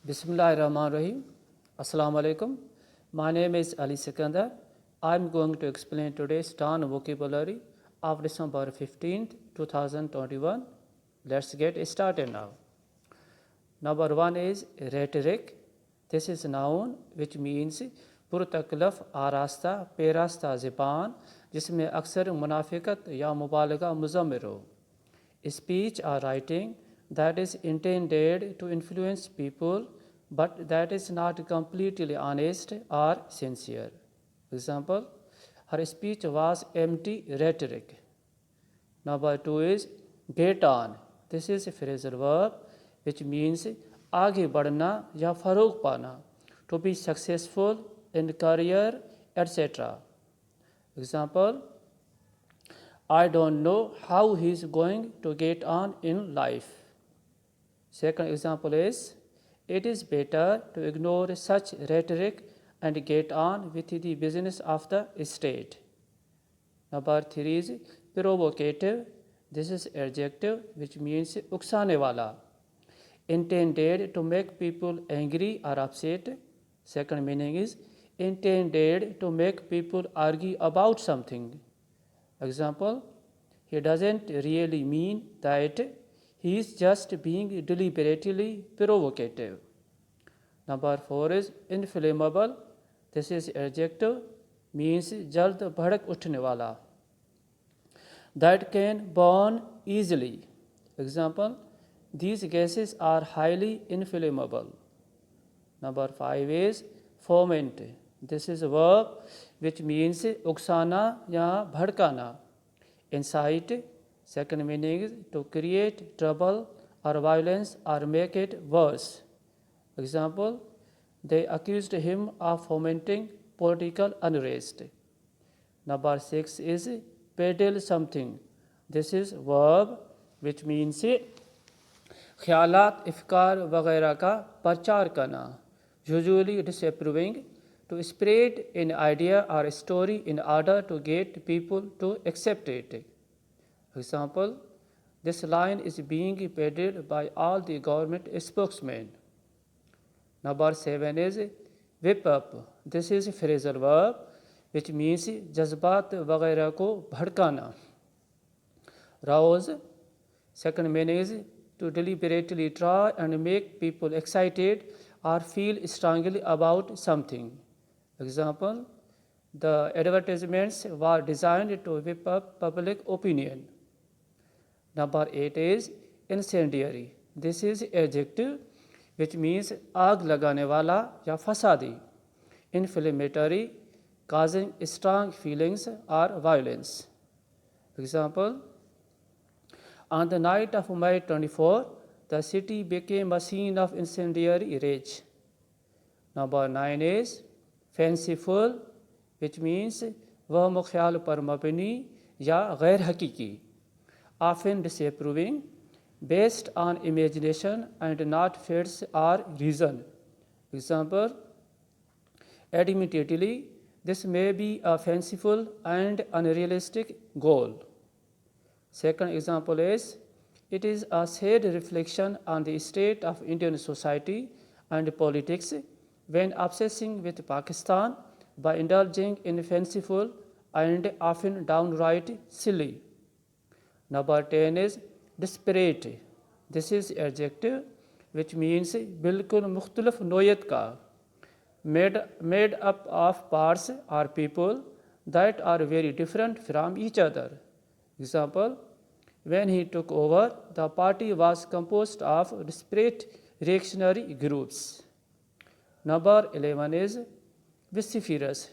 Bismillahirrahmanirrahim. Assalam-O-Alaikum. My name is Ali Sikandar. I'm going to explain today's Tan vocabulary of December 15th, 2021. Let's get started now. Number one is rhetoric. This is a noun which means पुरतकलफ आरास्ता पेरास्ता ज़बान जिसमें अक्सर मुनाफिकत या मुबालगा मुज़म्मिर हो. Speech or writing that is intended to influence people but that is not completely honest or sincere. Example, her speech was empty rhetoric. Number two is get on. This is a phrasal verb which means आगे बढ़ना या फ़रोग़ पाना, to be successful in career, etc. Example, I don't know how he is going to get on in life. Second example is, it is better to ignore such rhetoric and get on with the business of the state. Number three is provocative. This is adjective which means uksane wala, intended to make people angry or upset. Second meaning is intended to make people argue about something. Example, he doesn't really mean that, he is just being deliberately provocative. Number four is inflammable. This is adjective, means jald bhadak uthne wala, that can burn easily. Example, these gases are highly inflammable. Number five is ferment. This is a verb which means uksana ya bhadkana, incite. Second meaning is to create trouble or violence or make it worse. Example, they accused him of fomenting political unrest. Number six is peddle something. This is verb which means ख्यालात इफ़कार वगैरह का प्रचार करना, usually disapproving, to spread an idea or a story in order to get people to accept it. Example, this line is being peddled by all the government spokesmen. Number seven is whip up. This is a phrasal verb which means जज्बात वगैरह को भड़काना. Rouse. Second meaning is to deliberately try and make people excited or feel strongly about something. Example, the advertisements were designed to whip up public opinion. Number eight is incendiary. This is adjective which means आग लगाने वाला या फसादी. Inflammatory, causing strong feelings or violence. Example, on the night of May 24, the city became a scene of incendiary rage. Number nine is fanciful, which means वहम ख्याल पर मबनी या गैर हकीकी, often disapproving, based on imagination and not facts or reason. Example, admittedly, this may be a fanciful and unrealistic goal. Second example is, it is a sad reflection on the state of Indian society and politics when obsessing with Pakistan by indulging in fanciful and often downright silly. Number 10 is disparate. This is adjective which means बिल्कुल मुख्तलिफ नोयत का, made up of parts or people that are very different from each other. Example, when he took over, the party was composed of disparate reactionary groups. Number 11 is vociferous.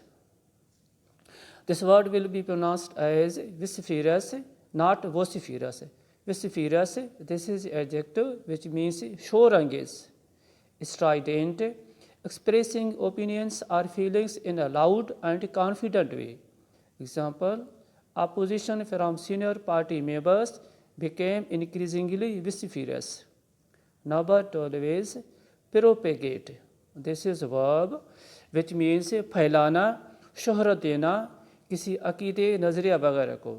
This word will be pronounced as vociferous, not vociferous. Vociferous, this is adjective which means shorangis, strident, expressing opinions or feelings in a loud and confident way. Example, opposition from senior party members became increasingly vociferous. Number 12 is propagate. This is a verb which means फैलाना, शोहरत देना किसी अकीदे नज़रिया वगैरह को.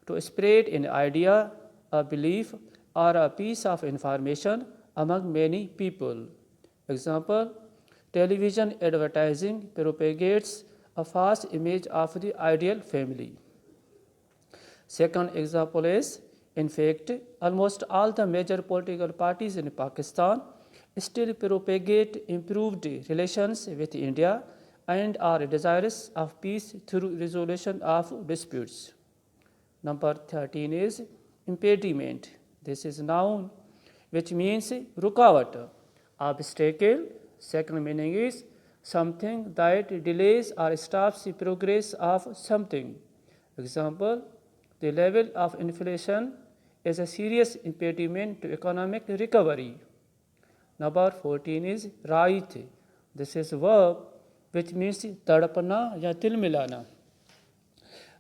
To spread an idea, a belief or a piece of information among many people. Example, television advertising propagates a false image of the ideal family. Second example is, in fact, almost all the major political parties in Pakistan still propagate improved relations with India and are desirous of peace through resolution of disputes. Number 13 is impediment. This is noun which means rukavat, obstacle. Second meaning is something that delays or stops the progress of something. Example, the level of inflation is a serious impediment to economic recovery. Number 14 is right. This is verb which means tadpana ya tilmilana.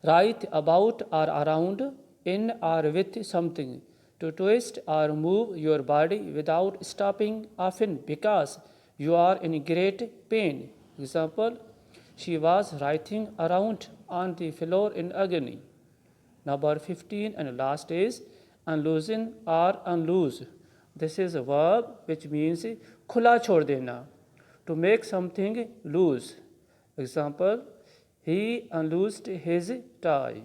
Right about or around, in or with something. To twist or move your body without stopping, often because you are in great pain. Example, she was writhing around on the floor in agony. Number 15 and last is unloosen or unloose. This is a verb which means khula chhod dena, to make something loose. Example, he unloosed his tie.